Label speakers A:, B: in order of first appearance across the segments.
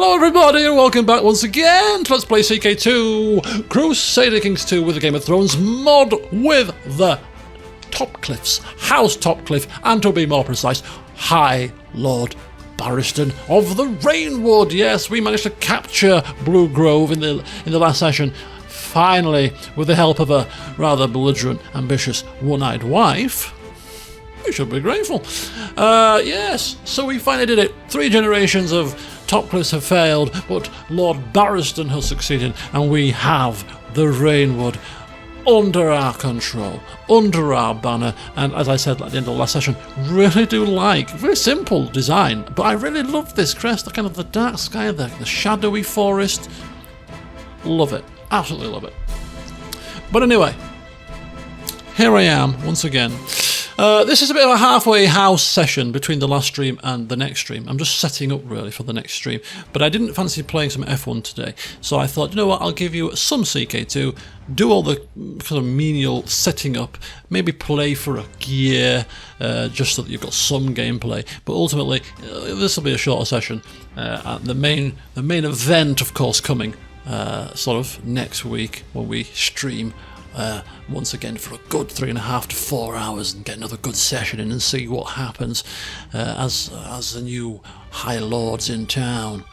A: Hello everybody and welcome back once again to Let's Play CK2 Crusader Kings 2 with the Game of Thrones mod with the Topcliffs, House Topcliffe, and to be more precise, High Lord Barristan of the Rainwood. Yes, we managed to capture Blue Grove in the last session, finally, with the help of a rather belligerent, ambitious, one-eyed wife. We should be grateful. Yes, so we finally did it. 3 generations of Topcliffs have failed, but Lord Barristan has succeeded, and we have the Rainwood under our control, under our banner. And as I said at the end of the last session, really do like, very simple design, but I really love this crest, the kind of the dark sky, the shadowy forest. Love it, absolutely love it. But anyway, here I am once again. This is a bit of a halfway house session between the last stream and the next stream. I'm just setting up really for the next stream, but I didn't fancy playing some F1 today, so I thought, you know what, I'll give you some CK2, do all the kind of menial setting up, maybe play for a year, just so that you've got some gameplay, but ultimately this will be a shorter session. The main event, of course, coming sort of next week when we stream once again for a good 3.5 to 4 hours and get another good session in and see what happens as the new High Lords in town.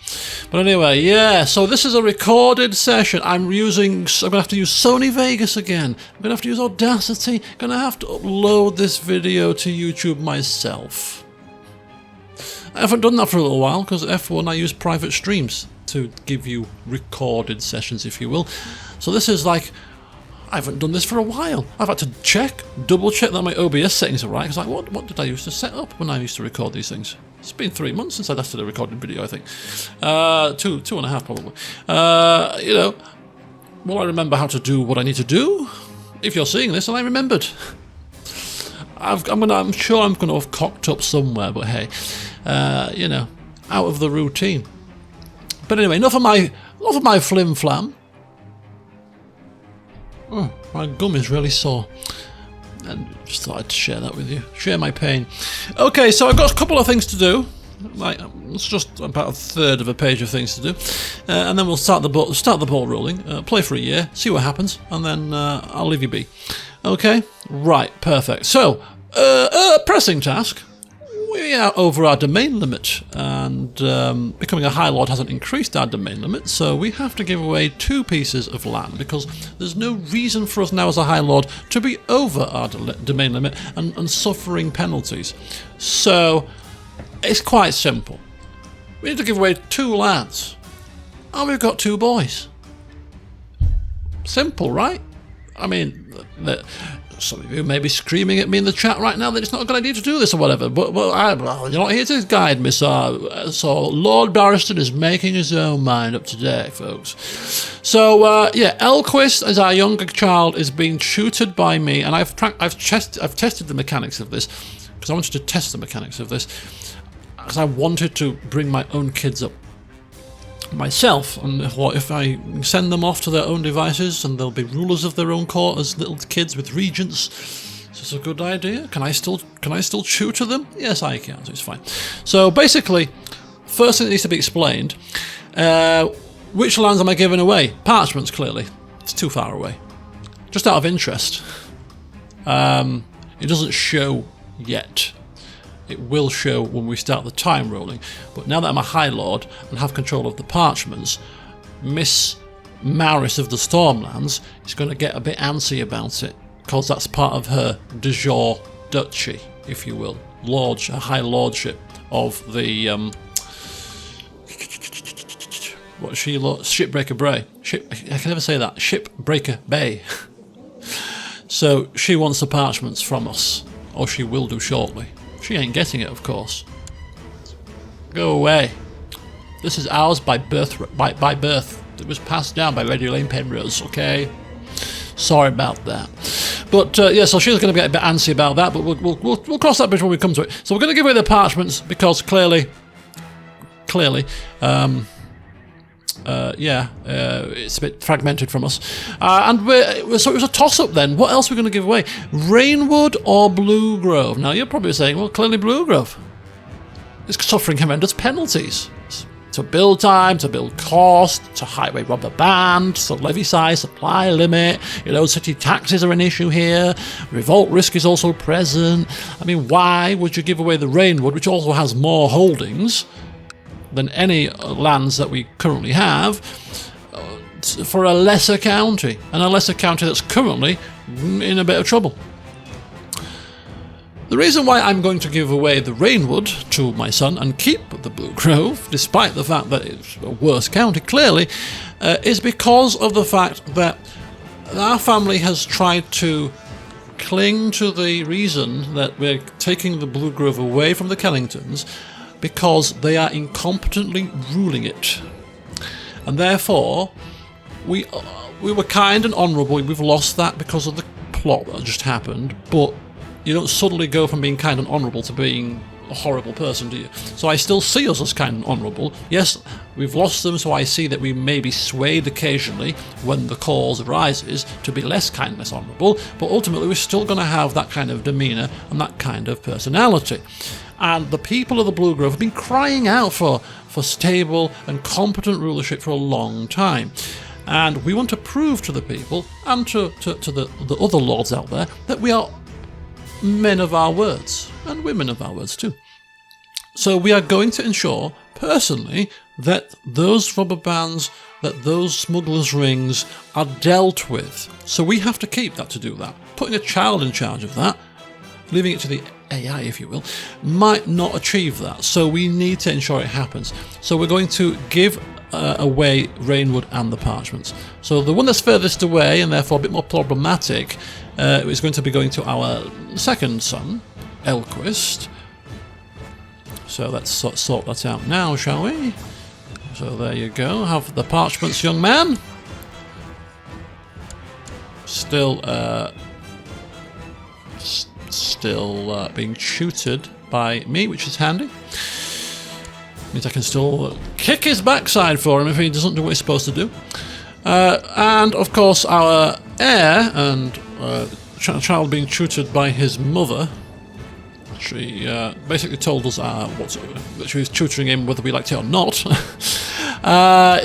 A: But anyway, yeah, so this is a recorded session. I'm going to have to use Sony Vegas again. I'm going to have to use Audacity. I'm going to have to upload this video to YouTube myself. I haven't done that for a little while because F1 I use private streams to give you recorded sessions, if you will. So this is like, I haven't done this for a while. I've had to double check that my OBS settings are right. It's like, what did I used to set up when I used to record these things? It's been 3 months since I last did a recorded video, I think. 2.5 probably. You know, will I remember how to do what I need to do? If you're seeing this and I remembered. I'm sure I'm going to have cocked up somewhere, but hey, you know, out of the routine. But anyway, enough of my flim-flam. Oh, my gum is really sore. And just thought I'd share that with you. Share my pain. Okay, so I've got a couple of things to do. Like, it's just about 1/3 of a page of things to do. And then we'll start the ball rolling. Play for a year, see what happens, and then I'll leave you be. Okay? Right, perfect. So, pressing task. We are over our domain limit, and becoming a High Lord hasn't increased our domain limit, so we have to give away 2 pieces of land, because there's no reason for us now as a High Lord to be over our domain limit and suffering penalties. So, it's quite simple. We need to give away 2 lands, and we've got 2 boys. Simple, right? I mean, some of you may be screaming at me in the chat right now that it's not a good idea to do this or whatever, but you're not here to guide me, so Lord Barristan is making his own mind up today, folks. So, yeah, Elquist, as our younger child, is being tutored by me, and I've tested the mechanics of this, because I wanted to test the mechanics of this, because I wanted to bring my own kids up myself, and what if I send them off to their own devices and they'll be rulers of their own court as little kids with regents? Is this a good idea? Can I still tutor them? Yes, I can, so it's fine. So basically, first thing that needs to be explained, which lands am I giving away? Parchments, clearly. It's too far away. Just out of interest. It doesn't show yet. It will show when we start the time rolling, but now that I'm a High Lord and have control of the parchments, Miss Maris of the Stormlands is going to get a bit antsy about it, because that's part of her de jure duchy, if you will, a High Lordship of the what's she? Shipbreaker Bay. I can never say that. Shipbreaker Bay. So she wants the parchments from us, or she will do shortly. She ain't getting it, of course. Go away. This is ours by birth. By birth. It was passed down by Lady Elaine Penrose, okay? Sorry about that. But, yeah, so she's going to get a bit antsy about that, but we'll cross that bridge when we come to it. So we're going to give away the parchments, because clearly, yeah, it's a bit fragmented from us. So it was a toss-up then. What else are we going to give away? Rainwood or Blue Grove? Now, you're probably saying, well, clearly Blue Grove. It's suffering horrendous penalties. to build time, to build cost, to highway rubber band, to levy size, supply limit. You know, city taxes are an issue here. Revolt risk is also present. I mean, why would you give away the Rainwood, which also has more holdings than any lands that we currently have, for a lesser county, and a lesser county that's currently in a bit of trouble? The reason why I'm going to give away the Rainwood to my son and keep the Blue Grove, despite the fact that it's a worse county, clearly, is because of the fact that our family has tried to cling to the reason that we're taking the Blue Grove away from the Kellingtons because they are incompetently ruling it. And therefore, we were kind and honourable. We've lost that because of the plot that just happened, but you don't suddenly go from being kind and honourable to being a horrible person, do you? So I still see us as kind and honourable. Yes, we've lost them, so I see that we may be swayed occasionally when the cause arises to be less kind and less honourable, but ultimately we're still going to have that kind of demeanour and that kind of personality. And the people of the Blue Grove have been crying out for stable and competent rulership for a long time. And we want to prove to the people and to the other lords out there that we are men of our words, and women of our words too. So we are going to ensure, personally, that those rubber bands, that those smugglers' rings are dealt with. So we have to keep that to do that. Putting a child in charge of that, leaving it to the AI, if you will, might not achieve that. So we need to ensure it happens. So we're going to give away Rainwood and the parchments. So the one that's furthest away, and therefore a bit more problematic, is going to be going to our second son, Elquist. So let's sort that out now, shall we? So there you go. Have the parchments, young man. Still being tutored by me, which is handy. Means I can still kick his backside for him if he doesn't do what he's supposed to do. And of course our heir and child being tutored by his mother. She basically told us that she was tutoring him whether we liked it or not.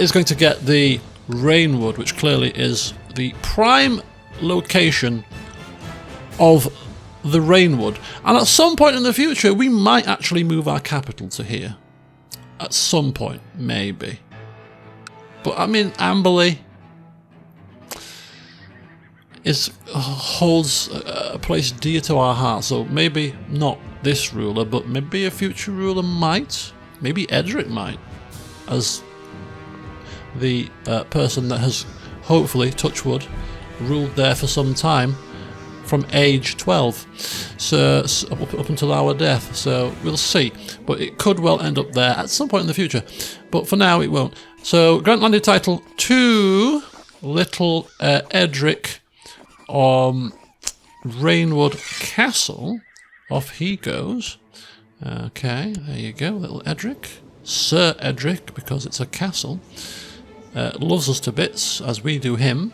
A: Is going to get the Rainwood, which clearly is the prime location of the Rainwood. And at some point in the future, we might actually move our capital to here. At some point, maybe. But I mean, Amberley holds a place dear to our hearts, so maybe not this ruler, but maybe a future ruler might. Maybe Edric might, as the person that has hopefully, touch wood, ruled there for some time, from age 12, so up until our death. So we'll see, but it could well end up there at some point in the future, but for now it won't. So grant landed title to little Edric Rainwood Castle. Off he goes. Okay, there you go, little Edric. Sir Edric, because it's a castle. Loves us to bits, as we do him.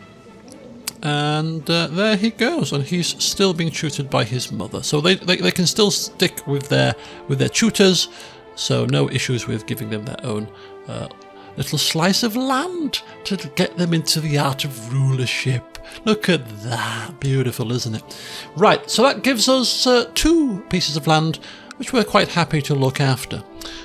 A: And there he goes, and he's still being tutored by his mother. So they can still stick with their tutors, so no issues with giving them their own little slice of land to get them into the art of rulership. Look at that, beautiful, isn't it? Right, so that gives us 2 pieces of land, which we're quite happy to look after.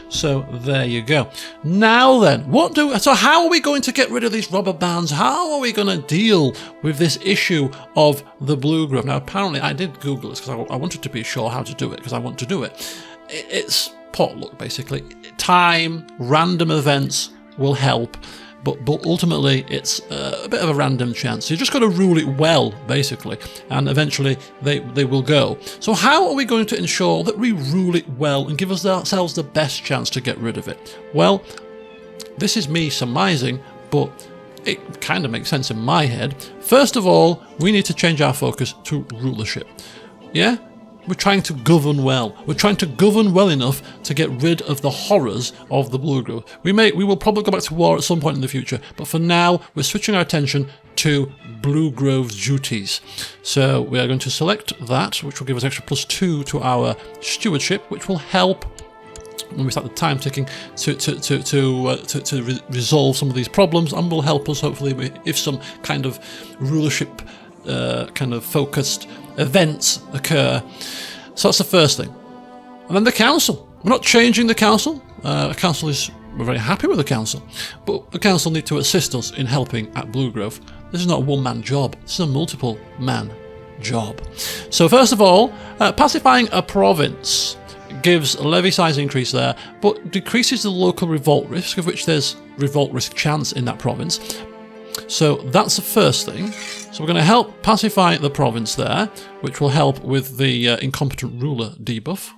A: So there you go. Now then, so how are we going to get rid of these rubber bands? How are we going to deal with this issue of the Blue Grove? Now, apparently, I did Google this because I wanted to be sure how to do it, because I want to do it. It's potluck, basically. Time, random events will help, but ultimately it's a bit of a random chance. So you just got to rule it well, basically, and eventually they will go. So how are we going to ensure that we rule it well and give ourselves the best chance to get rid of it? Well, this is me surmising, but it kind of makes sense in my head. First of all, we need to change our focus to rulership. Yeah? We're trying to govern well. We're trying to govern well enough to get rid of the horrors of the Blue Grove. We will probably go back to war at some point in the future, but for now, we're switching our attention to Blue Grove's duties. So we are going to select that, which will give us extra +2 to our stewardship, which will help when we start the time ticking to resolve some of these problems, and will help us hopefully if some kind of rulership kind of focused events occur. So that's the first thing. And then the council. We're not changing the council. We're very happy with the council, but the council need to assist us in helping at Bluegrove. This is not a one-man job. This is a multiple-man job. So first of all, pacifying a province gives a levy size increase there, but decreases the local revolt risk, of which there's revolt risk chance in that province. So that's the first thing. So we're going to help pacify the province there, which will help with the incompetent ruler debuff.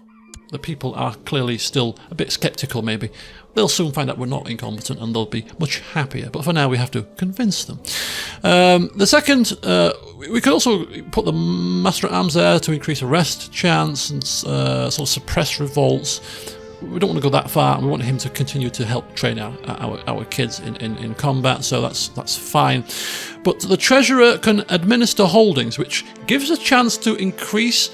A: The people are clearly still a bit sceptical, maybe. They'll soon find out we're not incompetent and they'll be much happier. But for now, we have to convince them. The second, we could also put the Master at Arms there to increase arrest chance and sort of suppress revolts. We don't want to go that far. We want him to continue to help train our kids in combat, so that's fine. But the Treasurer can administer holdings, which gives a chance to increase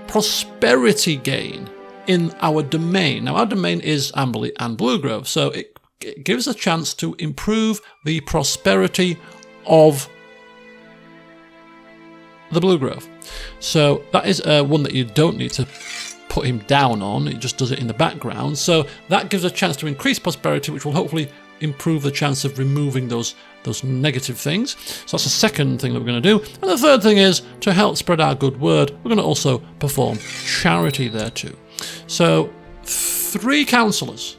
A: prosperity gain in our domain. Now, our domain is Amberley and Bluegrove, so it gives a chance to improve the prosperity of the Bluegrove. So that is one that you don't need to put him down on, it just does it in the background. So that gives a chance to increase prosperity, which will hopefully improve the chance of removing those negative things. So that's the second thing that we're going to do. And the third thing is, to help spread our good word, we're going to also perform charity there too. So 3 councillors,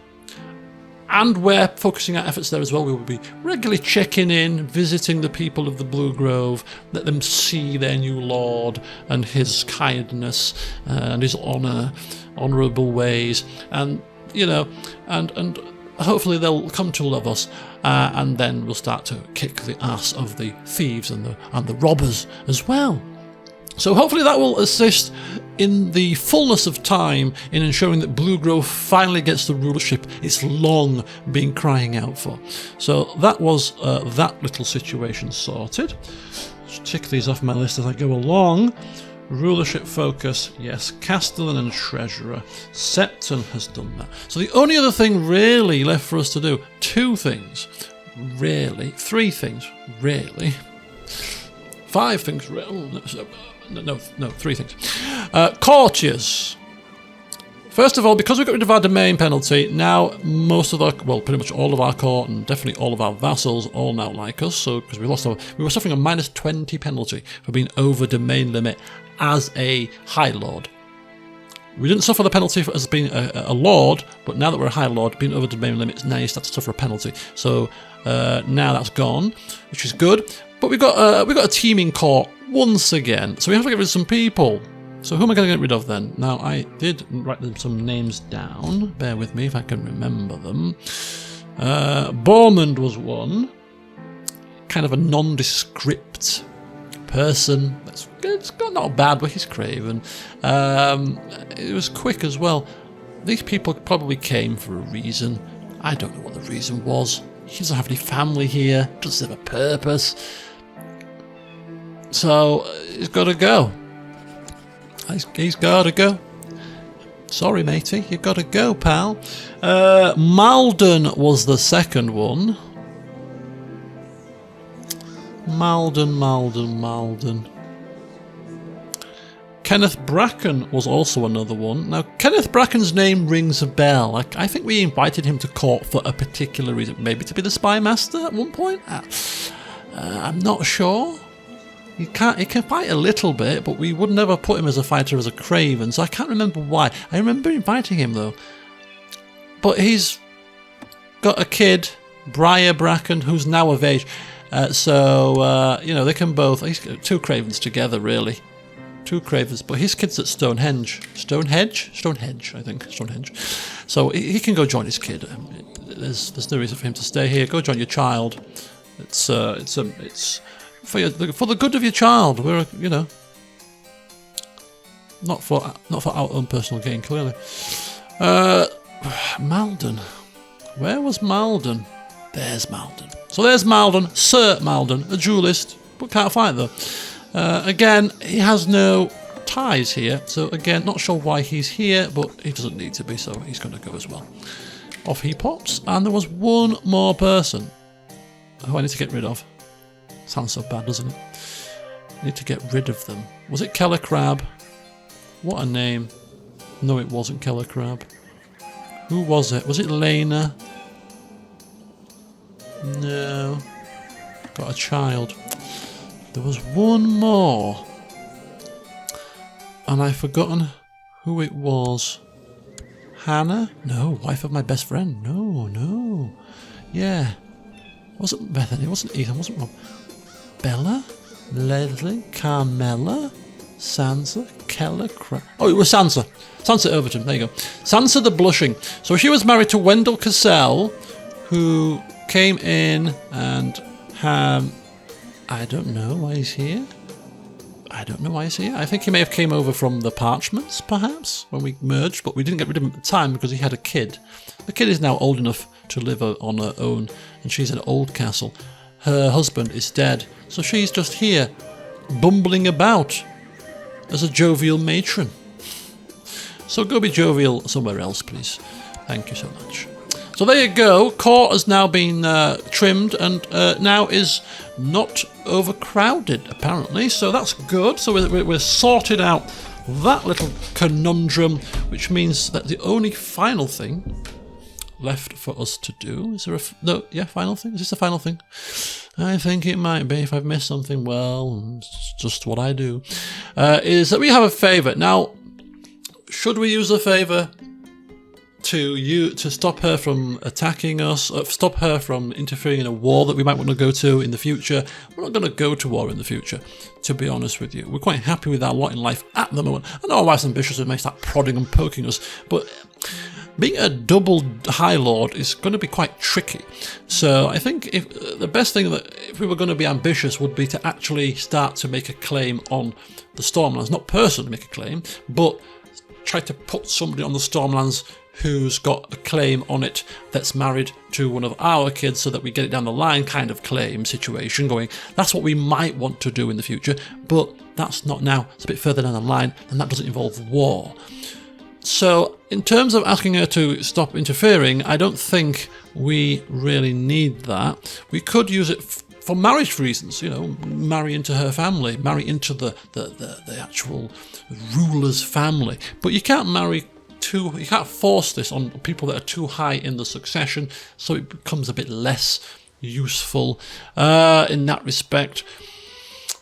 A: and we're focusing our efforts there as well. We will be regularly checking in, visiting the people of the Bluegrove, let them see their new lord and his kindness and his honourable ways, and and hopefully they'll come to love us, and then we'll start to kick the ass of the thieves and the robbers as well. So hopefully that will assist in the fullness of time in ensuring that Bluegrove finally gets the rulership it's long been crying out for. So that was that little situation sorted. Just tick these off my list as I go along. Rulership focus, yes. Castellan and Treasurer. Septon has done that. So the only other thing really left for us to do, 2 things, really, 3 things, really, 5 things, no, 3 things. Courtiers. First of all, because we got rid of our domain penalty, now most of our, well, pretty much all of our court and definitely all of our vassals all now like us. So because we were suffering a -20 penalty for being over domain limit as a High Lord. We didn't suffer the penalty as being a Lord, but now that we're a High Lord, being over domain limits, now you start to suffer a penalty. So now that's gone, which is good. But we've got a teeming court once again, so we have to get rid of some people. So who am I going to get rid of then? Now, I did write them some names down. Bear with me if I can remember them. Bormund was one. Kind of a nondescript person. It's not bad, but he's craven. It was quick as well. These people probably came for a reason. I don't know what the reason was. He doesn't have any family here. Doesn't have a purpose. So he's got to go. He's got to go. Sorry, matey, you've got to go, pal. Malden was the second one. Malden. Kenneth Bracken was also another one. Now, Kenneth Bracken's name rings a bell. I think we invited him to court for a particular reason. Maybe to be the spy master at one point? I'm not sure. He can fight a little bit, but we would never put him as a fighter as a craven, so I can't remember why. I remember inviting him, though. But he's got a kid, Briar Bracken, who's now of age. So they can both... He's got 2 cravens together, really. 2 cravens, but his kid's at Stonehenge. Stonehenge, I think. Stonehenge. So he can go join his kid. There's no reason for him to stay here. Go join your child. It's for the good of your child. We're not for our own personal gain, clearly. Malden. Where was Malden? There's Malden. So there's Malden, Sir Malden, a duelist, but can't fight though. Again, he has no ties here. So again, not sure why he's here, but he doesn't need to be, so he's going to go as well. Off he pops. And there was one more person who I need to get rid of. Sounds so bad, doesn't it? I need to get rid of them. Was it Keller Crab? What a name. No, it wasn't Keller Crab. Who was it? Was it Lena? No. Got a child. There was one more. And I've forgotten who it was. Hannah? No, wife of my best friend. No. Yeah. It wasn't Bethany, it wasn't Ethan, it wasn't Rob. Bella? Leslie? Carmela? Sansa? Keller Crab? Oh, it was Sansa. Sansa Overton, there you go. Sansa the Blushing. So she was married to Wendell Cassell, who came in and I don't know why he's here. I think he may have came over from the Parchments, perhaps, when we merged, but we didn't get rid of him at the time because he had a kid. The kid is now old enough to live on her own, and she's at Oldcastle. Her husband is dead, so she's just here, bumbling about as a jovial matron. So go be jovial somewhere else, please. Thank you so much. So there you go. Court has now been trimmed and now is not overcrowded, apparently. So that's good. So we're sorted out that little conundrum, which means that the only final thing left for us to do is final thing? Is this the final thing? I think it might be. If I've missed something, well, it's just what I do. Is that we have a favour. Now, should we use a favour to stop her from attacking us, stop her from interfering in a war that we might want to go to in the future? We're not going to go to war in the future, to be honest with you. We're quite happy with our lot in life at the moment. I know our wife's ambitious and may start prodding and poking us, but being a double High Lord is going to be quite tricky. So I think the best thing that if we were going to be ambitious would be to actually start to make a claim on the Stormlands. Not personally make a claim, but try to put somebody on the Stormlands who's got a claim on it that's married to one of our kids, so that we get it down the line kind of claim situation going. That's what we might want to do in the future, but that's not now. It's a bit further down the line, and that doesn't involve war. So in terms of asking her to stop interfering, I don't think we really need that. We could use it for marriage reasons, marry into her family, marry into the actual ruler's family. But you can't you can't force this on people that are too high in the succession, so it becomes a bit less useful in that respect.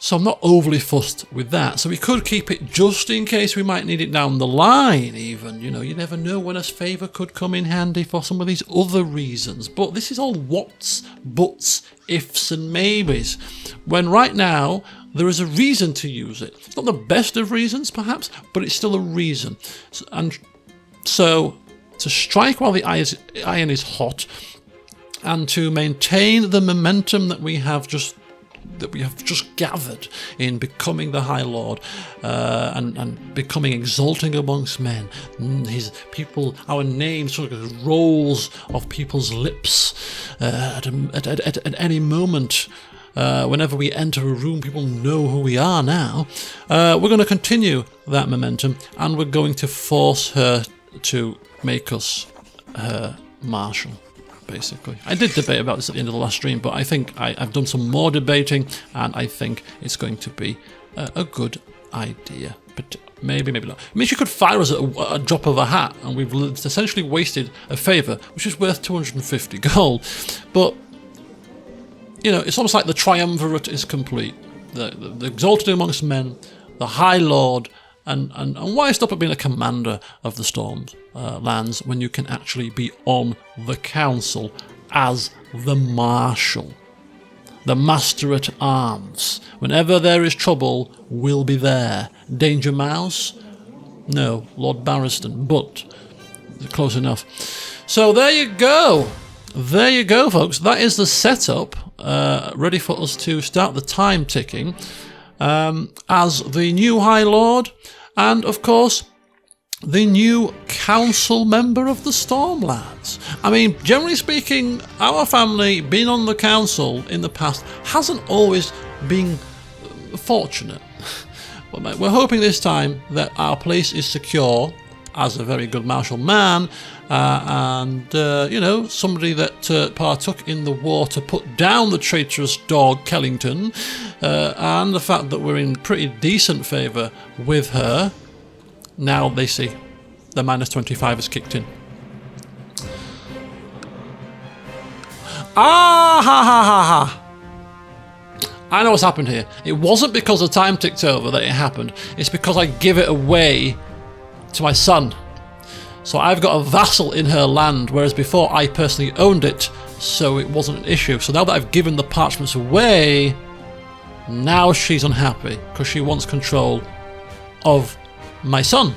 A: So I'm not overly fussed with that. So we could keep it just in case we might need it down the line even. You never know when a favour could come in handy for some of these other reasons. But this is all whats, buts, ifs and maybes. When right now there is a reason to use it. It's not the best of reasons perhaps, but it's still a reason. And so to strike while the iron is hot and to maintain the momentum that we have just gathered in becoming the High Lord and becoming exalting amongst men. Our name sort of rolls off people's lips at any moment. Whenever we enter a room, people know who we are now. We're going to continue that momentum, and we're going to force her to make us her marshal. Basically, I did debate about this at the end of the last stream, but I think I've done some more debating, and I think it's going to be a good idea. But maybe not. I mean, she could fire us at a drop of a hat, and we've essentially wasted a favour, which is worth 250 gold. But it's almost like the triumvirate is complete: the exalted amongst men, the High Lord. And why stop at being a commander of the Stormlands when you can actually be on the council as the Marshal, the Master at Arms? Whenever there is trouble, we'll be there. Danger Mouse? No, Lord Barristan, but close enough. So there you go. There you go, folks. That is the setup, ready for us to start the time ticking as the new High Lord. And, of course, the new council member of the Stormlands. I mean, generally speaking, our family being on the council in the past hasn't always been fortunate. But we're hoping this time that our place is secure, as a very good martial man, and you know, somebody that partook in the war to put down the traitorous dog Kellington, and the fact that we're in pretty decent favour with her. Now they see the -25 has kicked in. Ah ha ha ha ha! I know what's happened here. It wasn't because the time ticked over that it happened. It's because I give it away to my son. So I've got a vassal in her land, whereas before I personally owned it, so it wasn't an issue. So now that I've given the parchments away, now she's unhappy because she wants control of my son.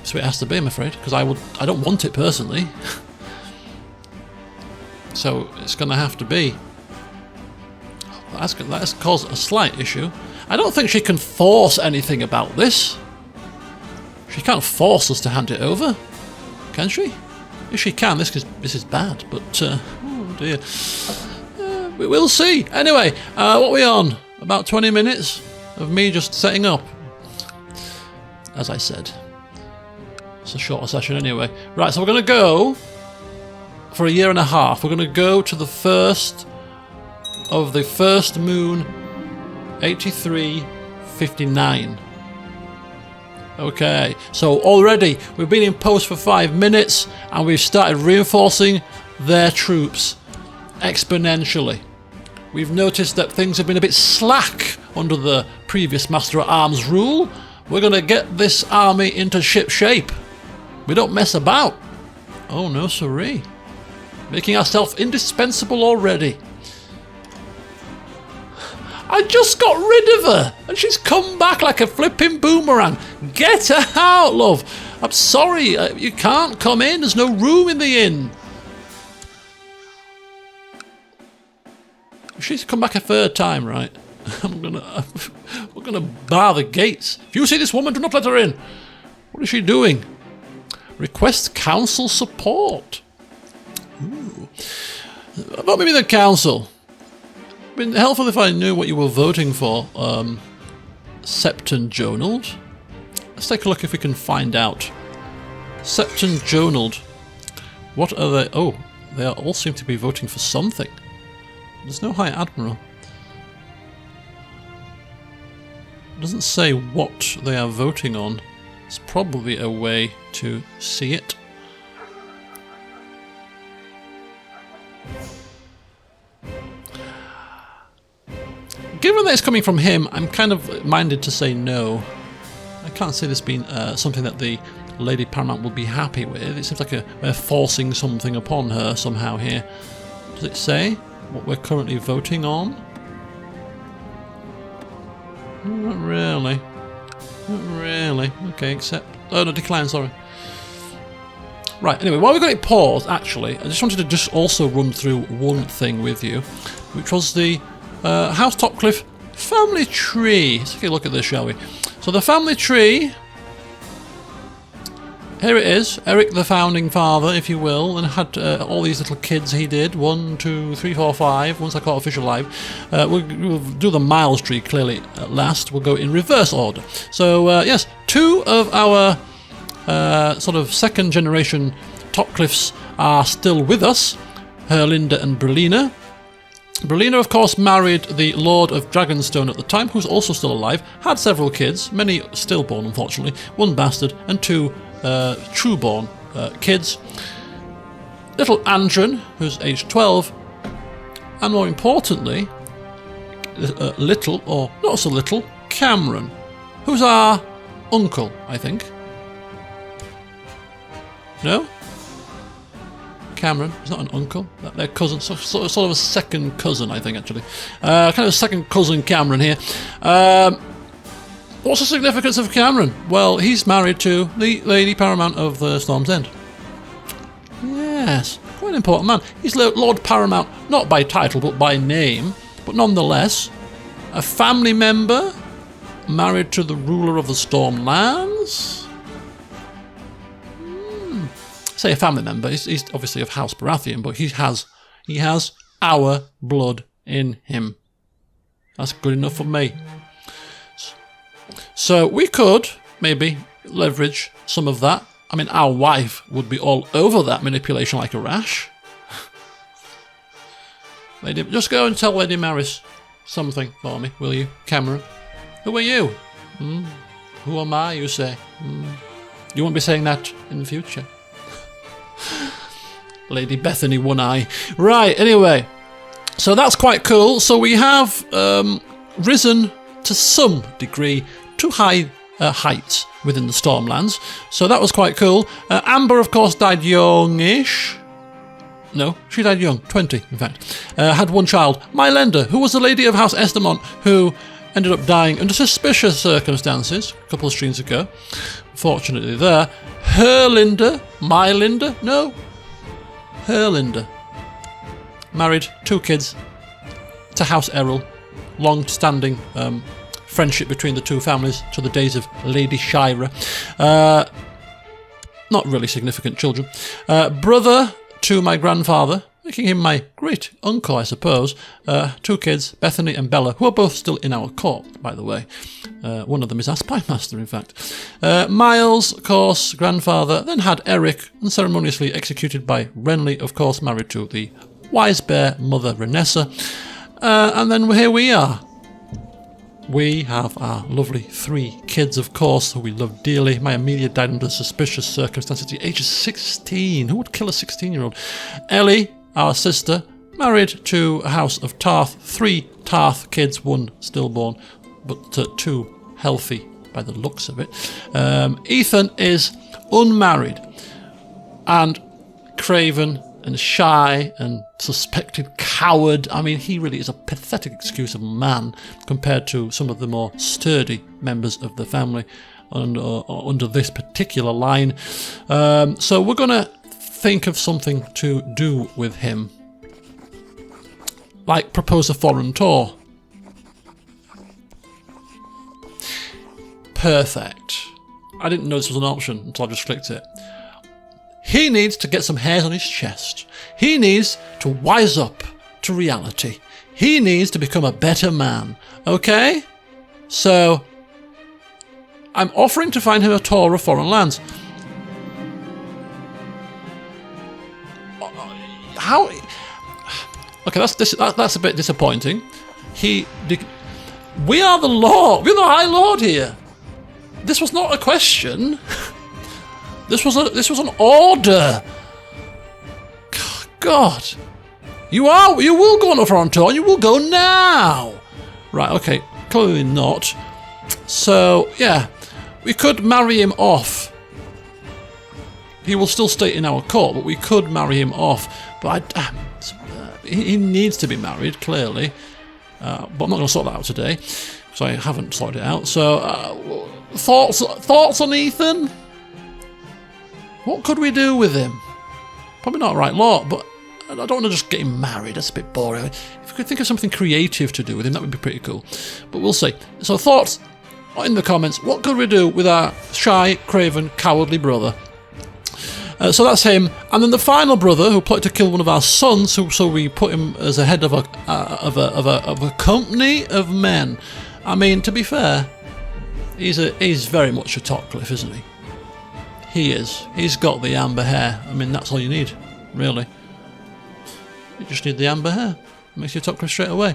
A: So it has to be, I'm afraid, because I don't want it personally. So it's going to have to be. That's caused a slight issue. I don't think she can force anything about this. She can't force us to hand it over, can she? If she can, this is bad. But oh dear, we'll see. Anyway, what are we on? About 20 minutes of me just setting up. As I said, it's a shorter session anyway. Right, so we're going to go for a year and a half. We're going to go to the first of the first moon, 8359. Okay, so already we've been in post for 5 minutes and we've started reinforcing their troops exponentially. We've noticed that things have been a bit slack under the previous Master at Arms rule. We're going to get this army into ship shape. We don't mess about. Oh no siree. Making ourselves indispensable already. I just got rid of her and she's come back like a flipping boomerang. Get her out, love. I'm sorry, you can't come in. There's no room in the inn. She's come back a third time, right? We're gonna bar the gates. If you see this woman, do not let her in. What is she doing? Request council support. Ooh. About maybe the council. It'd been helpful if I knew what you were voting for, Septon Jonald. Let's take a look if we can find out. Septon Jonald. What are they? Oh, they all seem to be voting for something. There's no High Admiral. It doesn't say what they are voting on. It's probably a way to see it. Given that it's coming from him, I'm kind of minded to say no. I can't see this being something that the Lady Paramount will be happy with. It seems like we're forcing something upon her somehow here. Does it say what we're currently voting on? Not really. Not really. Okay, except... Oh, no, decline, sorry. Right, anyway, while we've got it paused, actually, I just wanted to also run through one thing with you, which was the House Topcliffe family tree. Let's take a look at this, shall we? So the family tree... Here it is, Eric the founding father, if you will, and had all these little kids he did. 1, 2, 3, 4, 5, once I caught official live. We'll do the Miles tree clearly at last. We'll go in reverse order. So, yes, 2 of our sort of second generation Topcliffes are still with us. Herlinda and Brelina. Brelina, of course, married the Lord of Dragonstone at the time, who's also still alive, had several kids, many stillborn, unfortunately, 1 bastard and 2 trueborn kids. Little Andron, who's aged 12, and more importantly, little, or not so little, Cameron, who's our uncle, I think. No? Cameron is not an uncle, they're cousins, sort of a second cousin, I think, actually. Kind of a second cousin Cameron here. What's the significance of Cameron? Well, he's married to the Lady Paramount of the Storm's End. Yes, quite an important man. He's Lord Paramount, not by title, but by name, but nonetheless, a family member, married to the ruler of the Stormlands. Say a family member. He's obviously of House Baratheon, but he has our blood in him. That's good enough for me. So we could maybe leverage some of that. I mean, our wife would be all over that manipulation like a rash. Lady, just go and tell Lady Maris something for me, will you, Cameron? Who are you? Who am I, you say? You won't be saying that in the future. Lady Bethany One Eye. Right, anyway. So that's quite cool. So we have risen to some degree to high heights within the Stormlands. So that was quite cool. Amber, of course, died youngish. No, she died young, 20, in fact. Had one child, Mylenda, who was the lady of House Estamont, who ended up dying under suspicious circumstances a couple of streams ago. Fortunately there. Herlinda, Mylenda, no, Herlinda. Married, 2 kids, to House Errol. Long-standing friendship between the 2 families to the days of Lady Shira. Not really significant children. Brother to my grandfather, making him my great uncle, I suppose. 2 kids, Bethany and Bella, who are both still in our court, by the way. One of them is our spy master, in fact. Miles, of course, grandfather, then had Eric, unceremoniously executed by Renly, of course, married to the wise bear mother Renessa. And then here we are. We have our lovely 3 kids, of course, who we love dearly. My Amelia died under suspicious circumstances at the age of 16. Who would kill a 16-year-old? Ellie, our sister, married to a House of Tarth. 3 Tarth kids, 1 stillborn, but 2 healthy by the looks of it. Ethan is unmarried and craven and shy and suspected coward. I mean, he really is a pathetic excuse of a man compared to some of the more sturdy members of the family under this particular line. So we're going to think of something to do with him. Like propose a foreign tour. Perfect. I didn't know this was an option until I just clicked it. He needs to get some hairs on his chest. He needs to wise up to reality. He needs to become a better man. Okay? So, I'm offering to find him a tour of foreign lands. How? Okay, that's a bit disappointing. We are the Lord. We're the High Lord here. This was not a question. This was an order. God. You will go on a foreign tour, and you will go now. Right, okay, clearly not. So, yeah, we could marry him off. He will still stay in our court, but we could marry him off. But he needs to be married, clearly. But I'm not going to sort that out today, so I haven't sorted it out. So, thoughts on Ethan? What could we do with him? Probably not a right lot, but I don't want to just get him married. That's a bit boring. If we could think of something creative to do with him, that would be pretty cool. But we'll see. So thoughts in the comments. What could we do with our shy, craven, cowardly brother? So that's him. And then the final brother who plotted to kill one of our sons, so we put him as a head of a company of men. I mean, to be fair, he's very much a Topcliffe, isn't he? He is. He's got the amber hair. I mean, that's all you need, really. You just need the amber hair. Makes you Topcliffe straight away.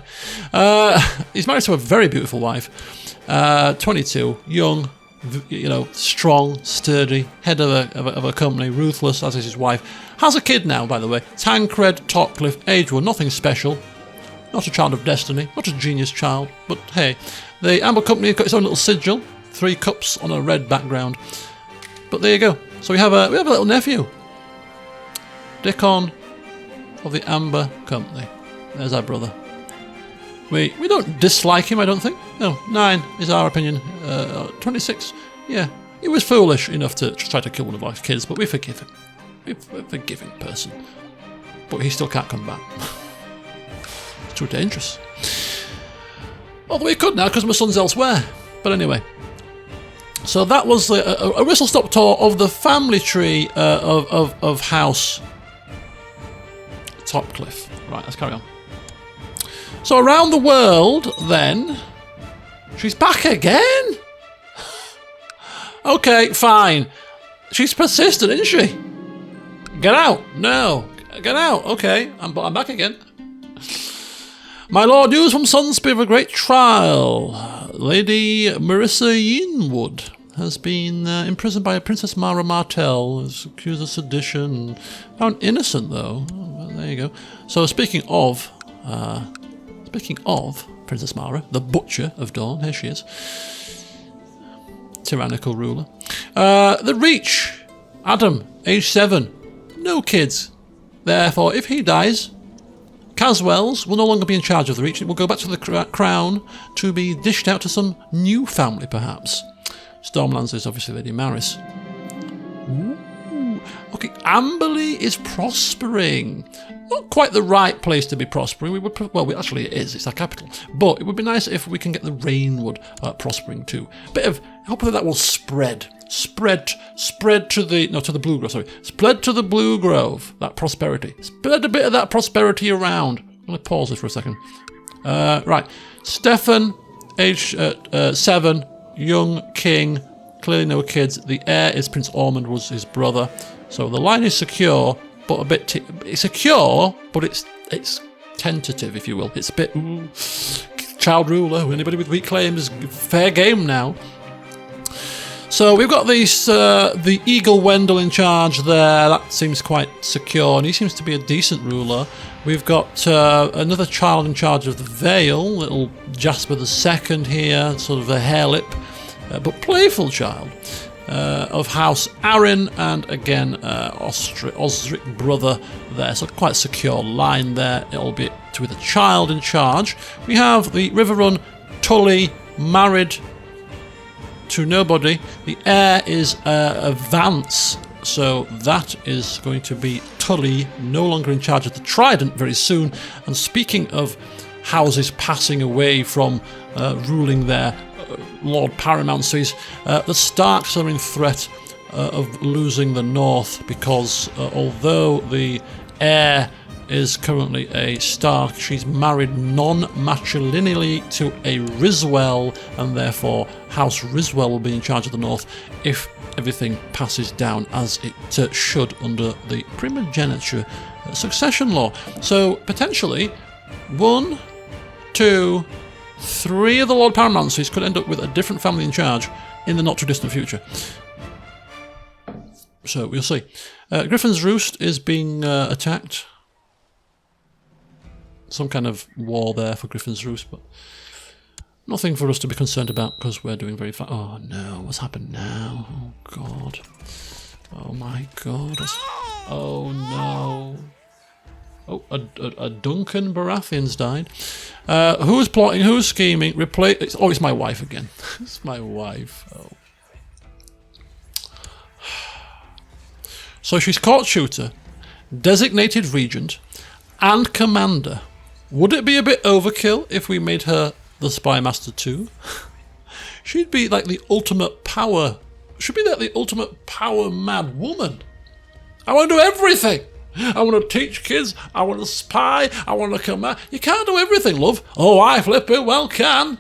A: He's married to a very beautiful wife. 22, young, strong, sturdy, head of a company, ruthless, as is his wife. Has a kid now, by the way. Tancred Topcliffe, age 1, nothing special. Not a child of destiny, not a genius child. But hey, the Amber Company has got its own little sigil. 3 cups on a red background. But there you go. So we have a little nephew, Dickon of the Amber Company. There's our brother. We don't dislike him, I don't think. No, 9 is our opinion. 26, yeah, he was foolish enough to try to kill one of our kids, but we forgive him. We're a forgiving person, but he still can't come back. It's too dangerous. Although he could now because my son's elsewhere. But anyway. So that was a whistle-stop tour of the family tree of House Topcliffe. Right, let's carry on. So around the world, then, she's back again? Okay, fine. She's persistent, isn't she? Get out. No. Get out. Okay, but I'm back again. My lord, news from Sunspear of a great trial. Lady Marissa Rainwood has been imprisoned by Princess Mara Martell, is accused of sedition. Found innocent, though. Oh, well, there you go. So speaking of Princess Mara, the Butcher of Dawn, here she is. Tyrannical ruler. The Reach. Adam, age 7. No kids. Therefore, if he dies, Caswells will no longer be in charge of the Reach. It will go back to the crown to be dished out to some new family, perhaps. Stormlands is obviously Lady Maris. Ooh. Okay, Amberley is prospering. Not quite the right place to be prospering. Actually it is. It's our capital. But it would be nice if we can get the Rainwood prospering too. Hopefully that will spread to the Blue Grove. Sorry, spread to the Blue Grove. That prosperity. Spread a bit of that prosperity around. I'm going to pause this for a second. Right, Stefan, age 7, young king, clearly no kids. The heir is Prince Ormond, was his brother. So the line is secure, but a bit it's secure, but it's tentative, if you will. It's a bit child ruler. Anybody with weak claims, fair game now. So we've got the Eagle Wendell in charge there. That seems quite secure, and he seems to be a decent ruler. We've got another child in charge of the Vale, little Jasper II here, sort of a hare-lip, but playful child of House Arryn, and again Osric brother there. So quite a secure line there, albeit with a child in charge. We have the Riverrun Tully, married to nobody. The heir is Vance, so that is going to be Tully, no longer in charge of the Trident very soon. And speaking of houses passing away from ruling their Lord Paramountcies, the Starks are in threat of losing the North, because although the heir is currently a Stark, she's married non-matrilineally to a Riswell, and therefore House Riswell will be in charge of the North if everything passes down as it should under the primogeniture succession law. So potentially 1, 2, 3 of the Lord Paramountcies could end up with a different family in charge in the not too distant future. So we'll see. Griffin's Roost is being attacked. Some kind of war there for Griffin's Roost, but nothing for us to be concerned about because we're doing very fine. Oh no, what's happened now? Oh god. Oh my god. Oh no. Oh, a Duncan Baratheon's died. Who's plotting? Who's scheming? It's my wife again. It's my wife. Oh. So she's court shooter, designated regent, and commander. Would it be a bit overkill if we made her the Spy Master too? She'd be like the ultimate power. She'd be like the ultimate power mad woman. I want to do everything. I want to teach kids. I want to spy. I want to command. You can't do everything, love. Oh, I flipping well can.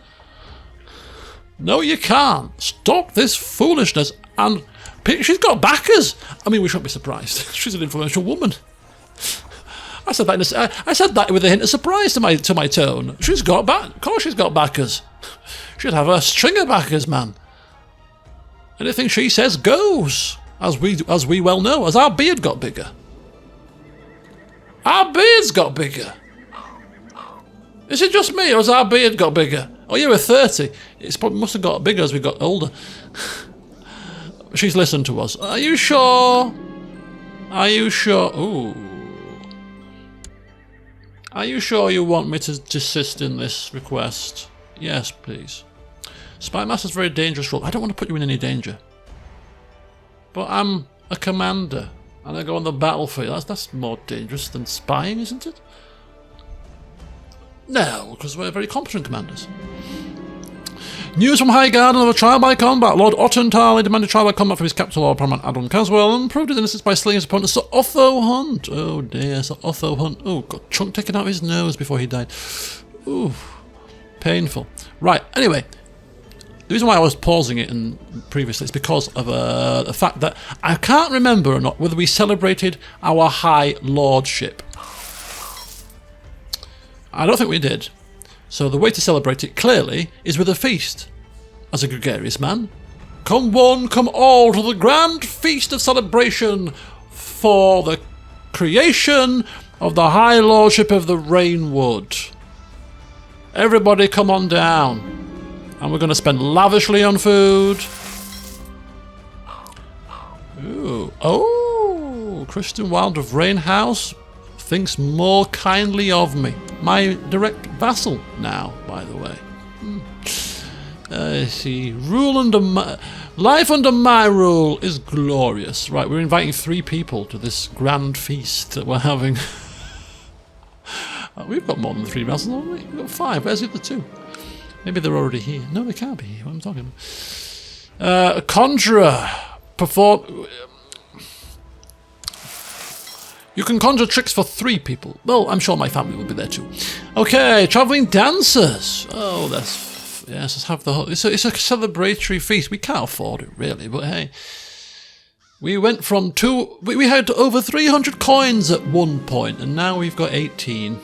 A: No, you can't. Stop this foolishness. And she's got backers. I mean, we shouldn't be surprised. She's an influential woman. I said that with a hint of surprise to my tone. She's got Of course she's got backers. She'd have a string of backers, man. Anything she says goes, as we well know, as our beard got bigger. Our beard's got bigger. Is it just me, or has our beard got bigger? Oh, you were 30. It probably must have got bigger as we got older. She's listened to us. Are you sure? Are you sure? Ooh. Are you sure you want me to desist in this request? Yes, please. Spy Master's a very dangerous role. I don't want to put you in any danger. But I'm a commander, and I go on the battlefield. That's more dangerous than spying, isn't it? No, because we're very competent commanders. News from Highgarden of a trial by combat. Lord Ottentarley demanded trial by combat from his captor Lord Paramount Adam Caswell and proved his innocence by slaying his opponent Sir Otho Hunt. Oh dear, Sir Otho Hunt. Oh, got chunk taken out of his nose before he died. Ooh, painful. Right, anyway, the reason why I was pausing it previously is because of the fact that I can't remember or not whether we celebrated our High Lordship. I don't think we did. So the way to celebrate it, clearly, is with a feast. As a gregarious man, come one, come all to the grand feast of celebration for the creation of the High Lordship of the Rainwood. Everybody come on down. And we're going to spend lavishly on food. Ooh. Oh, Christian Wilde of Rainhouse thinks more kindly of me. My direct vassal now, by the way. See, life under my rule is glorious. Right, we're inviting 3 people to this grand feast that we're having. We've got more than 3 vassals, haven't we? We've got 5. Where's the other 2? Maybe they're already here. No, they can't be here. What am I talking about? A conjurer. You can conjure tricks for 3 people. Well, I'm sure my family will be there too. Okay, travelling dancers. Oh, yes, let's have the whole... It's a celebratory feast. We can't afford it, really, but hey. We went from 2... We had over 300 coins at one point, and now we've got 18.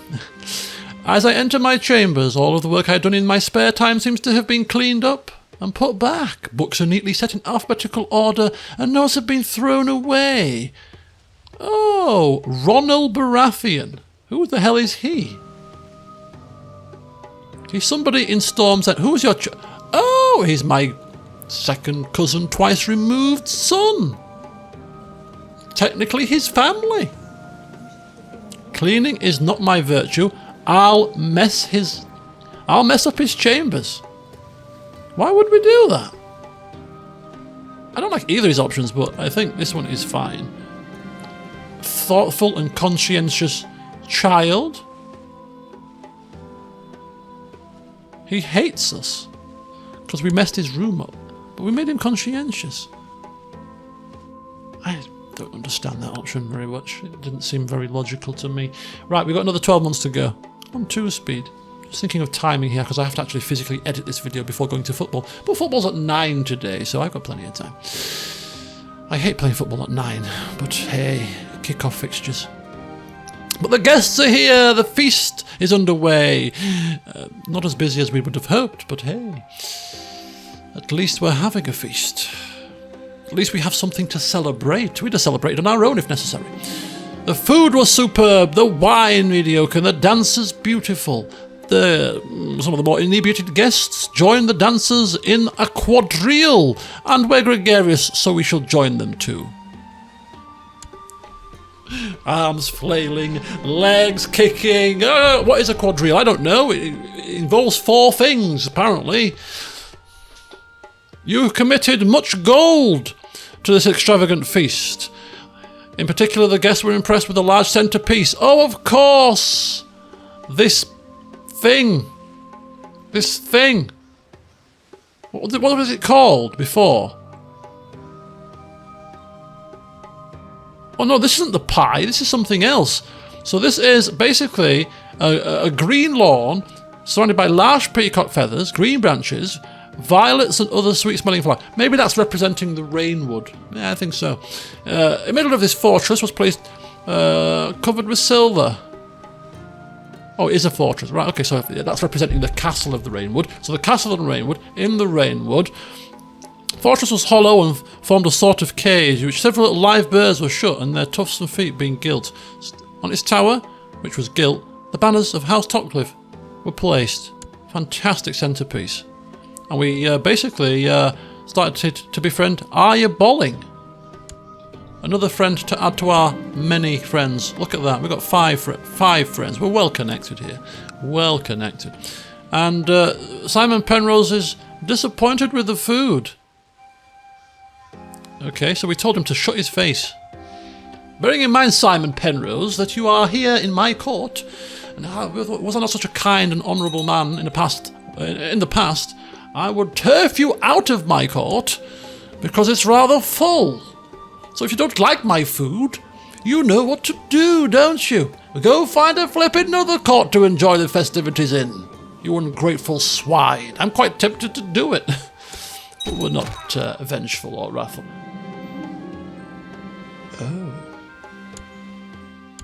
A: As I enter my chambers, all of the work I'd done in my spare time seems to have been cleaned up and put back. Books are neatly set in alphabetical order, and notes have been thrown away. Oh, Ronald Baratheon. Who the hell is he? He's somebody in Storm's End. Who's your... Oh, he's my second cousin, twice removed son. Technically his family. Cleaning is not my virtue. I'll mess up his chambers. Why would we do that? I don't like either of his options, but I think this one is fine. Thoughtful and conscientious child. He hates us because we messed his room up, but we made him conscientious. I don't understand that option very much. It didn't seem very logical to me. Right, we've got another 12 months to go. On 2 speed. Just thinking of timing here because I have to actually physically edit this video before going to football. But football's at 9 today, so I've got plenty of time. I hate playing football at 9, but hey, kick-off fixtures. But the guests are here, the feast is underway. Not as busy as we would have hoped, but hey, at least we're having a feast. At least we have something to celebrate. We'd have celebrated on our own if necessary. The food was superb, the wine mediocre, and the dancers beautiful. Some of the more inebriated guests joined the dancers in a quadrille, and we're gregarious, so we shall join them too. Arms flailing, legs kicking. What is a quadrille? I don't know. It involves 4 things, apparently. You committed much gold to this extravagant feast. In particular, the guests were impressed with the large centrepiece. Oh, of course! This thing. What was it called before? Oh no, this isn't the pie, this is something else. So this is basically a green lawn surrounded by large peacock feathers, green branches, violets and other sweet-smelling flowers. Maybe that's representing the Rainwood. Yeah, I think so. In the middle of this fortress was placed covered with silver. Oh, it is a fortress. Right, okay, so that's representing the castle of the Rainwood. So the castle of the Rainwood, in the Rainwood. Fortress was hollow and formed a sort of cage, which several little live birds were shut and their tufts and feet being gilt. On its tower, which was gilt, the banners of House Topcliffe were placed. Fantastic centrepiece. And we basically started to befriend Arya Bolling. Another friend to add to our many friends. Look at that, we've got 5 friends. We're well connected here. Well connected. And Simon Penrose is disappointed with the food. Okay, so we told him to shut his face. Bearing in mind, Simon Penrose, that you are here in my court, and was I not such a kind and honourable man in the past, I would turf you out of my court, because it's rather full. So if you don't like my food, you know what to do, don't you? Go find a flippin' other court to enjoy the festivities in. You ungrateful swine. I'm quite tempted to do it. But we're not vengeful or wrathful. Oh.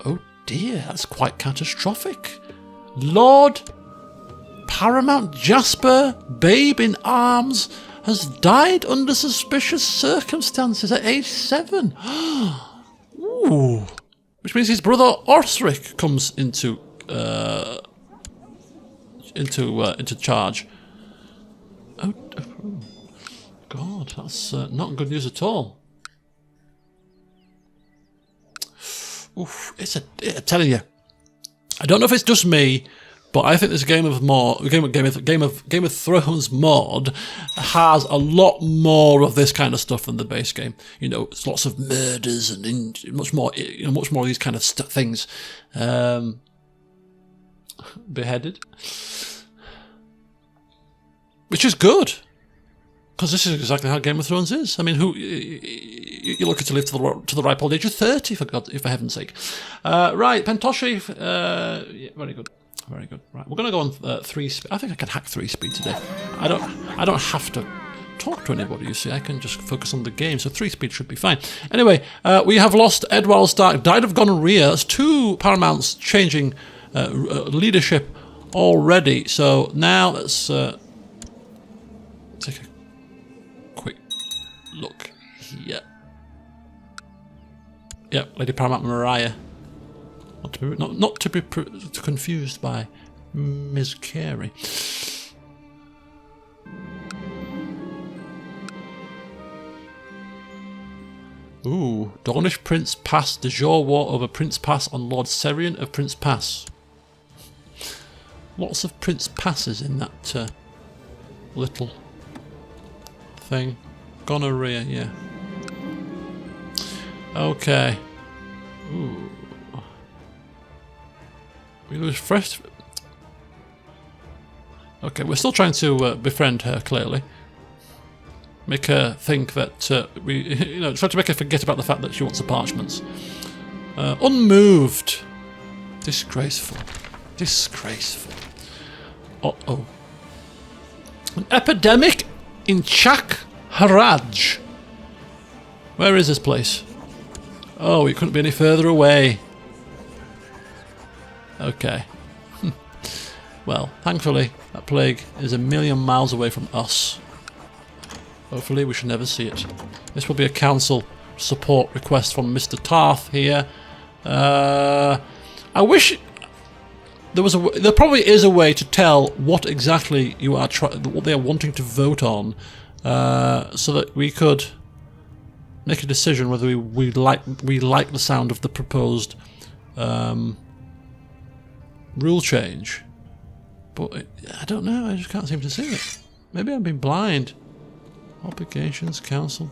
A: Oh dear, that's quite catastrophic. Lord Paramount Jasper, babe in arms, has died under suspicious circumstances at age 7. Ooh. Which means his brother Osric comes into charge. Oh God, that's not good news at all. Oof, I'm telling you, I don't know if it's just me, but I think this Game of Thrones mod has a lot more of this kind of stuff than the base game. You know, it's lots of murders and much more of these kind of things. Beheaded, which is good, because this is exactly how Game of Thrones is. I mean, you're lucky to live to the ripe old age of 30, for heaven's sake. Right, Pentoshi, yeah, very good. Very good. Right, we're going to go on 3 speed. I think I can hack 3 speed today. I don't have to talk to anybody, you see. I can just focus on the game, so 3 speed should be fine. Anyway, we have lost Edward Stark, died of gonorrhea. That's 2 Paramounts changing leadership already. So now let's take a quick look here. Yep, Lady Paramount Mariah. Not to be confused by Ms. Carey. Ooh, Dornish Prince Pass, de jure war over Prince Pass on Lord Serion of Prince Pass. Lots of Prince Passes in that little thing. Gonorrhea, yeah. Okay. Ooh. We lose fresh. Okay, we're still trying to befriend her, clearly. Make her think that try to make her forget about the fact that she wants the parchments. Unmoved. Disgraceful. Disgraceful. Uh-oh. An epidemic in Chak Haraj. Where is this place? Oh, it couldn't be any further away. Okay. Well, thankfully, that plague is 1,000,000 miles away from us. Hopefully, we should never see it. This will be a council support request from Mr. Tarth here. I wish there probably is a way to tell what exactly you are what they are wanting to vote on, so that we could make a decision whether we like the sound of the proposed rule change. But I don't know, I just can't seem to see it. Maybe I've been blind. Obligations, council.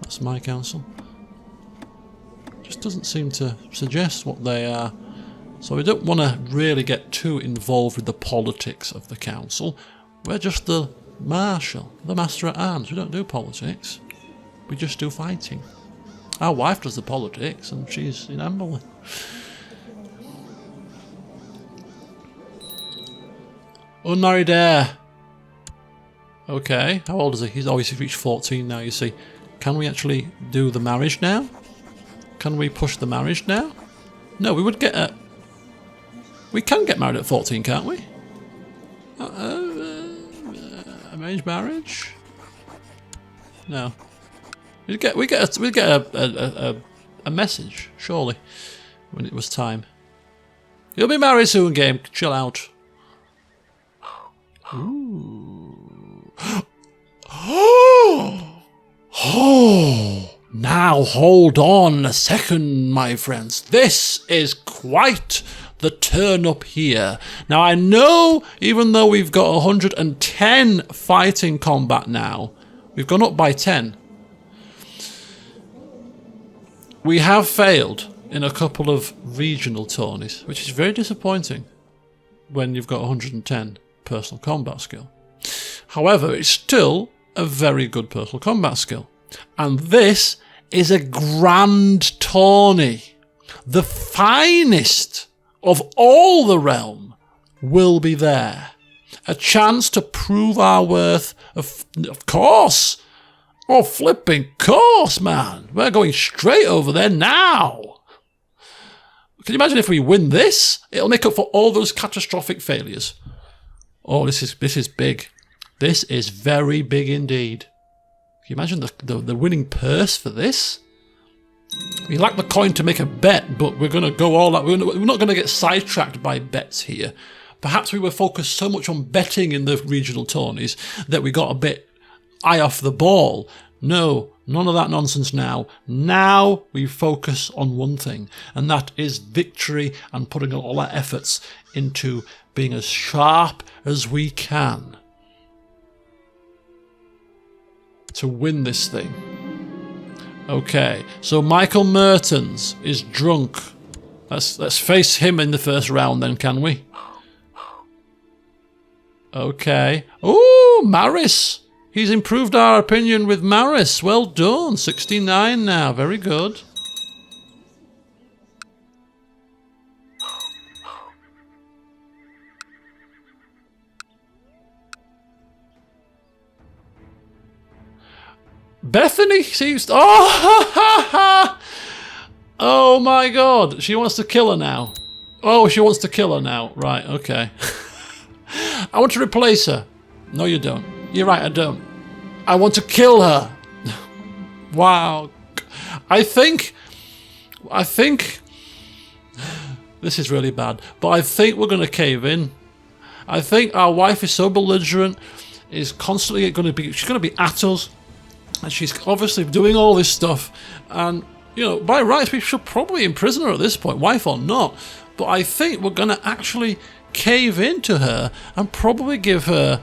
A: That's my council. Just doesn't seem to suggest what they are. So we don't want to really get too involved with the politics of the council. We're just the marshal, the master at arms. We don't do politics. We just do fighting. Our wife does the politics, and she's in Amberley. Unmarried heir. Okay, how old is he? He's obviously reached 14 now, you see. Can we actually do the marriage now? Can we push the marriage now? No, we would get a... We can get married at 14, can't we? Arranged marriage? No. We'd get a message, surely, when it was time. You'll be married soon, game. Chill out. Ooh. Oh, now hold on a second, my friends. This is quite the turn up here. Now I know, even though we've got 110 fighting combat now, we've gone up by 10. We have failed in a couple of regional tourneys, which is very disappointing when you've got 110 personal combat skill. However, it's still a very good personal combat skill. And this is a grand tourney. The finest of all the realm will be there. A chance to prove our worth. Of course. Oh, flipping course, man. We're going straight over there now. Can you imagine if we win this? It'll make up for all those catastrophic failures. Oh, this is big. This is very big indeed. Can you imagine the winning purse for this? We lack the coin to make a bet, but we're going to go all out. We're not going to get sidetracked by bets here. Perhaps we were focused so much on betting in the regional tourneys that we got a bit eye off the ball. No, none of that nonsense now. Now we focus on one thing, and that is victory and putting all our efforts into being as sharp as we can to win this thing. Okay, so Michael Mertens is drunk. Let's face him in the first round then, can we? Okay. Oh, Maris. He's improved our opinion with Maris. Well done. 69 now. Very good. Bethany seems... Oh, oh my God. She wants to kill her now. Oh, she wants to kill her now. Right, okay. I want to replace her. No, you don't. You're right, I don't. I want to kill her. Wow. I think this is really bad, but I think we're going to cave in. I think our wife is so belligerent, is constantly going to be, she's going to be at us, and she's obviously doing all this stuff, and, you know, by rights we should probably imprison her at this point, wife or not, but I think we're going to actually cave into her and probably give her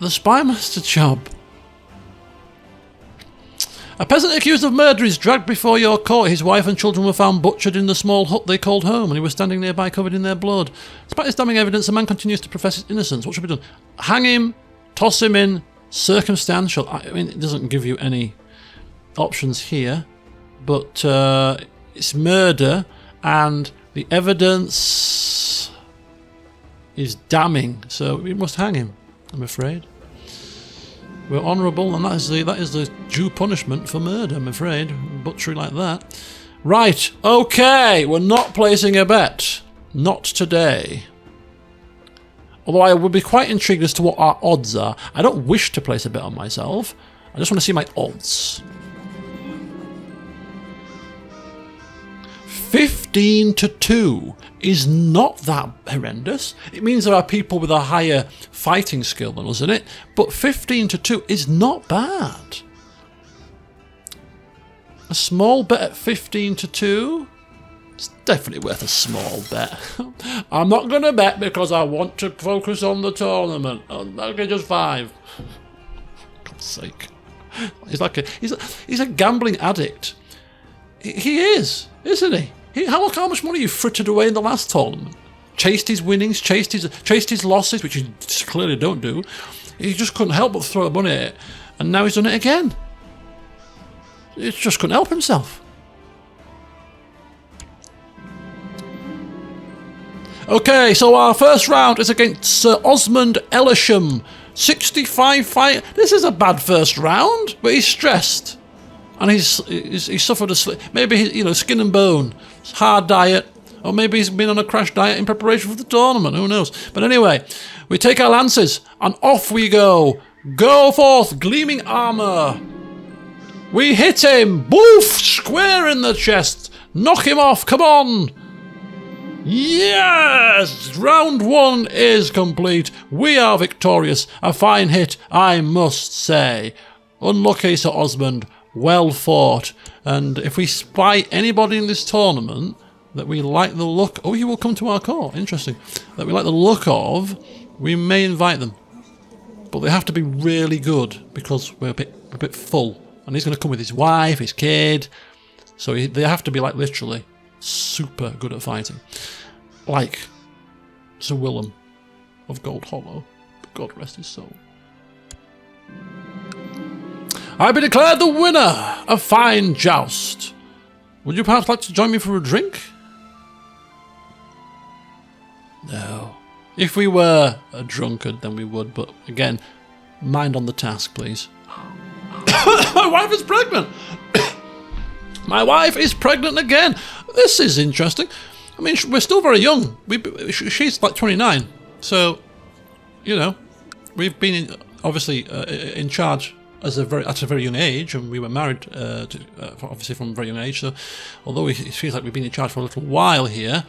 A: the spymaster job. A peasant accused of murder is dragged before your court. His wife and children were found butchered in the small hut they called home, and he was standing nearby covered in their blood. Despite this damning evidence, the man continues to profess his innocence. What should be done? Hang him, toss him in, circumstantial. I mean, it doesn't give you any options here, but it's murder, and the evidence is damning, so we must hang him, I'm afraid. We're honourable, and that is the due punishment for murder, I'm afraid. Butchery like that. Right, okay, we're not placing a bet. Not today. Although I would be quite intrigued as to what our odds are. I don't wish to place a bet on myself. I just want to see my odds. 15-2 is not that horrendous. It means there are people with a higher fighting skill than us in it, but 15-2 is not bad. A small bet at 15-2? It's definitely worth a small bet. I'm not going to bet because I want to focus on the tournament. Okay, just 5. For God's sake. He's a gambling addict. He is, isn't he? How much money you frittered away in the last tournament? Chased his winnings, chased his losses, which he clearly don't do. He just couldn't help but throw money at it, and now he's done it again. He just couldn't help himself. Okay, so our first round is against Sir Osmond Ellisham. 65 fight. This is a bad first round, but he's stressed. And he's suffered a maybe skin and bone, hard diet, or maybe he's been on a crash diet in preparation for the tournament. Who knows? But anyway, we take our lances and off we go. Go forth, gleaming armor. We hit him. Boof! Square in the chest. Knock him off. Come on. Yes! Round 1 is complete. We are victorious. A fine hit, I must say. Unlucky, Sir Osmond. Well fought, and if we spy anybody in this tournament that we like the look... Oh, he will come to our court. Interesting. That we like the look of, we may invite them. But they have to be really good, because we're a bit full. And he's going to come with his wife, his kid. So they have to be, like, literally super good at fighting. Like Sir Willem of Gold Hollow. God rest his soul. I be declared the winner! A fine joust. Would you perhaps like to join me for a drink? No. If we were a drunkard, then we would. But again, mind on the task, please. My wife is pregnant. My wife is pregnant again. This is interesting. I mean, we're still very young. She's like 29. So, you know, we've been obviously in charge at a very young age, and we were married obviously from a very young age. So, although it feels like we've been in charge for a little while here,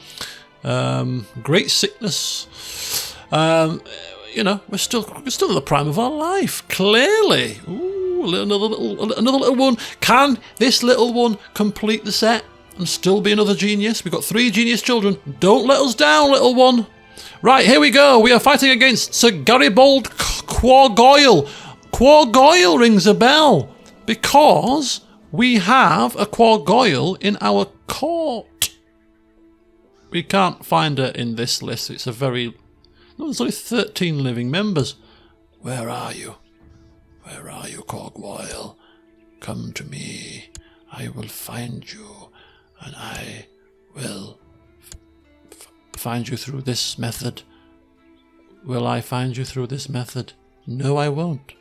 A: great sickness. You know, we're still in the prime of our life. Clearly, ooh, another little one. Can this little one complete the set and still be another genius? We've got 3 genius children. Don't let us down, little one. Right, here we go. We are fighting against Sir Garibold Quagoyle. Quagoyle rings a bell because we have a Quagoyle in our court. We can't find her in this list. It's a very... No, there's only 13 living members. Where are you? Where are you, Quagoyle? Come to me. I will find you, and I will find you through this method. Will I find you through this method? No, I won't.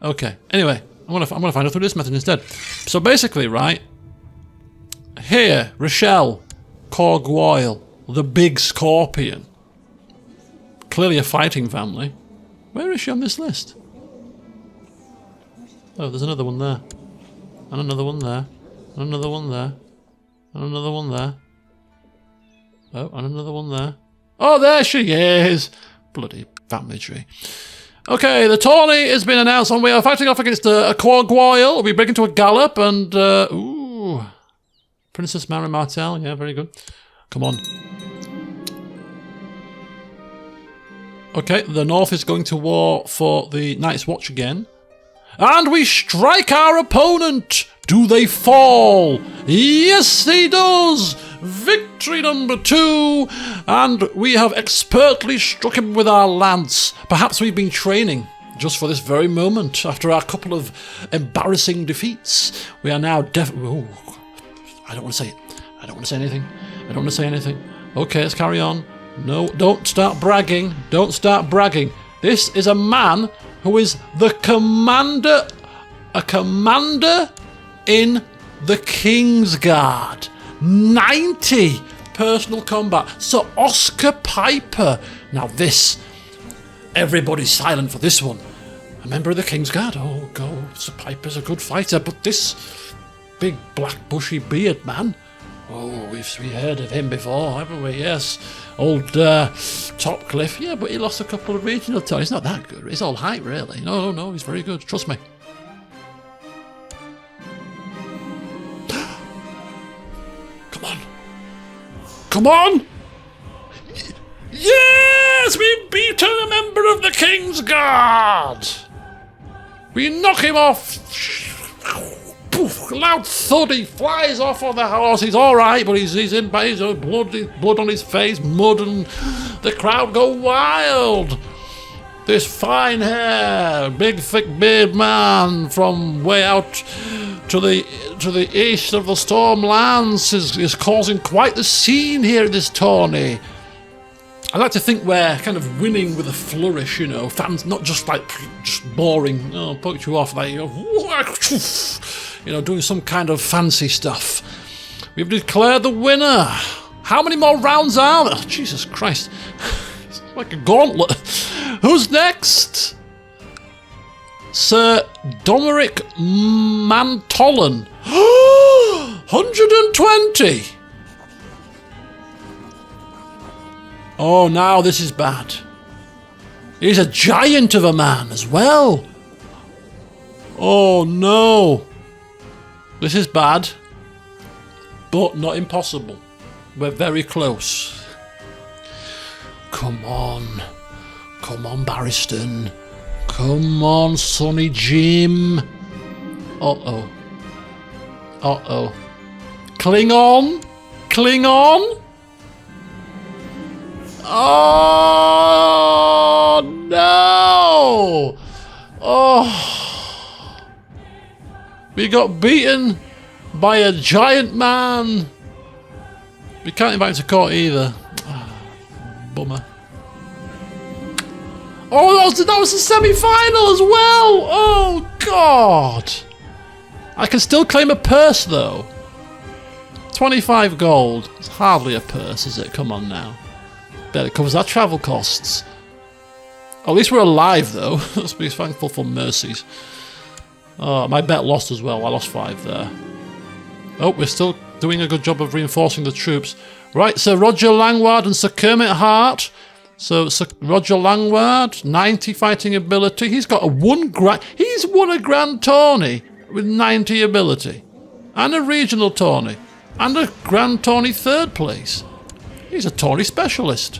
A: Okay. Anyway, I'm gonna find her through this method instead. So basically, right here, Rochelle Quagoyle, the big scorpion. Clearly a fighting family. Where is she on this list? Oh, there's another one there. And another one there. And another one there. And another one there. Oh, and another one there. Oh, there she is! Bloody family tree. Okay, the tourney has been announced, and we are fighting off against a Quagoyle. We'll be breaking to a gallop, and ooh, Princess Mary Martell. Yeah, very good. Come on. Okay, the North is going to war for the Night's Watch again. And we strike our opponent! Do they fall? Yes, he does! Victory number 2! And we have expertly struck him with our lance. Perhaps we've been training just for this very moment. After our couple of embarrassing defeats, we are now I don't want to say it. I don't want to say anything. I don't want to say anything. Okay, let's carry on. No, don't start bragging. Don't start bragging. This is a man who is the commander, a commander in the King's Guard. 90 personal combat. Sir Oscar Piper. Now this, everybody's silent for this one. A member of the King's Guard. Oh, go. Sir Piper's a good fighter, but this big black bushy beard man. Oh, we've heard of him before, haven't we? Yes. Old Topcliffe. Yeah, but he lost a couple of regional titles. He's not that good. He's all height, really. No, he's very good. Trust me. Come on. Come on! Yes! We've beaten a member of the King's Guard! We knock him off. Poof, loud thud, he flies off on the horse. He's alright, but he's in blood on his face, mud, and the crowd go wild. This fine hair, big thick beard man from way out to the east of the Stormlands is causing quite the scene here in this tourney. I like to think we're kind of winning with a flourish, you know, fans not just like just boring, poke you off like, you know, doing some kind of fancy stuff. We've declared the winner. How many more rounds are there? Jesus Christ. It's like a gauntlet. Who's next? Sir Domeric Mantollan. 120. Oh, now this is bad. He's a giant of a man as well. Oh, no. This is bad, but not impossible. We're very close. Come on. Come on, Barristan. Come on, Sonny Jim. Uh-oh. Uh-oh. Cling on. Cling on. Oh, no. Oh. We got beaten by a giant man. We can't invite him to court either. Bummer. Oh, that was the semi-final as well. Oh, God. I can still claim a purse, though. 25 gold. It's hardly a purse, is it? Come on now. Bet it covers our travel costs. At least we're alive, though. Let's be thankful for mercies. Oh, my bet lost as well. I lost 5 there. Oh, we're still doing a good job of reinforcing the troops. Right, Sir Roger Langward and Sir Kermit Hart. So Sir Roger Langward, 90 fighting ability. He's got he's won a grand tourney with 90 ability. And a regional tourney. And a grand tourney 3rd place. He's a tourney specialist.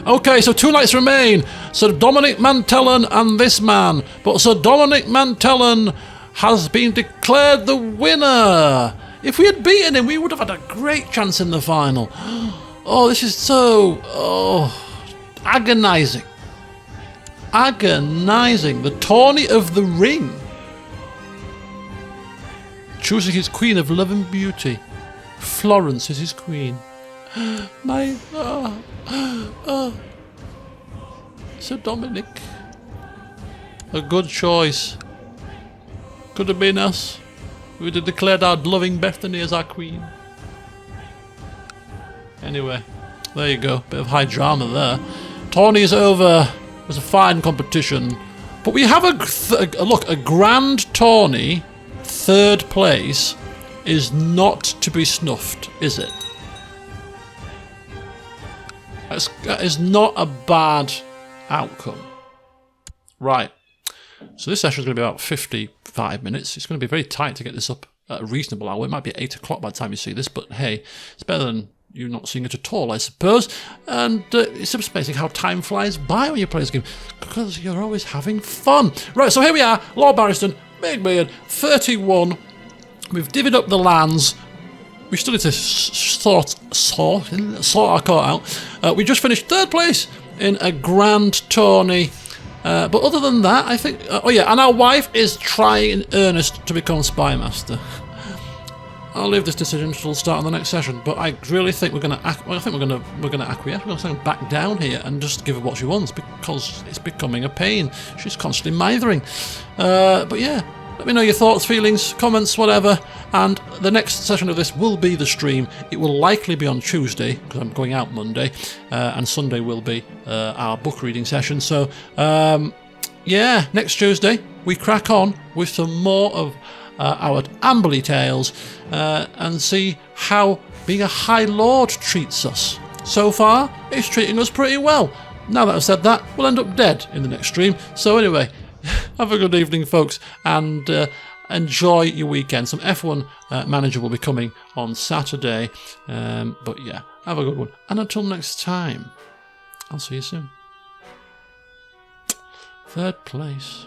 A: Okay, so 2 knights remain. Sir Dominic Mantellon and this man. But Sir Dominic Mantellon has been declared the winner. If we had beaten him, we would have had a great chance in the final. Oh, this is so... agonising. Agonising. The tourney of the ring. Choosing his queen of love and beauty. Florence is his queen. Sir Dominic. A good choice. Could have been us. We'd have declared our loving Bethany as our queen. Anyway, there you go. Bit of high drama there. Tourney is over. It was a fine competition. But we have a grand tourney, 3rd place, is not to be snuffed, is it? That is not a bad outcome. Right. So this session is going to be about 55 minutes. It's going to be very tight to get this up at a reasonable hour. It might be 8 o'clock by the time you see this, but hey, it's better than you not seeing it at all, I suppose. And it's just amazing how time flies by when you play this game, because you're always having fun. Right, so here we are, Lord Barristan, Big Beard, 31. We've divvied up the lands. We still need to sort our court out. We just finished 3rd place in a grand tourney. But other than that, I think... oh yeah, and our wife is trying in earnest to become Spy Master. I'll leave this decision until start on the next session. But I really think we're going to... I think we're going to acquiesce. We're going to back down here and just give her what she wants, because it's becoming a pain. She's constantly mithering. But yeah, let me know your thoughts, feelings, comments, whatever. And the next session of this will be the stream. It will likely be on Tuesday, because I'm going out Monday, and Sunday will be our book reading session. So, yeah, next Tuesday we crack on with some more of our Amberley tales and see how being a High Lord treats us. So far, it's treating us pretty well. Now that I've said that, we'll end up dead in the next stream. So anyway, have a good evening, folks, and enjoy your weekend. Some F1 Manager will be coming on Saturday. But yeah, have a good one. And until next time, I'll see you soon. 3rd place.